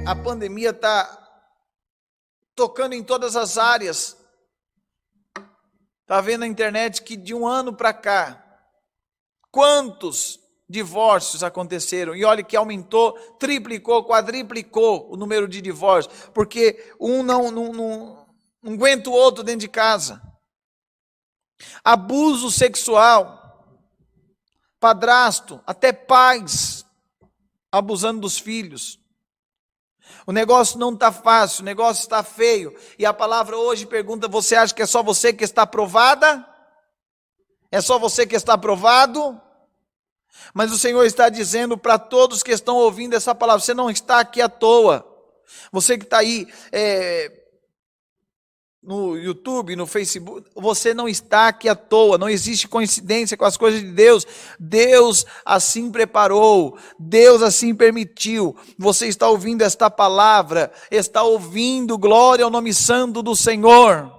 a pandemia está tocando em todas as áreas. Está vendo na internet que de um ano para cá, quantos divórcios aconteceram? E olha que aumentou, triplicou, quadriplicou o número de divórcios, porque um não aguenta o outro dentro de casa. Abuso sexual, padrasto, até pais abusando dos filhos. O negócio não está fácil, o negócio está feio. E a palavra hoje pergunta: você acha que é só você que está aprovada? É só você que está aprovado? Mas o Senhor está dizendo para todos que estão ouvindo essa palavra: você não está aqui à toa. Você que está aí no YouTube, no Facebook, você não está aqui à toa. Não existe coincidência com as coisas de Deus. Deus assim preparou, Deus assim permitiu. Você está ouvindo esta palavra, está ouvindo, glória ao nome santo do Senhor.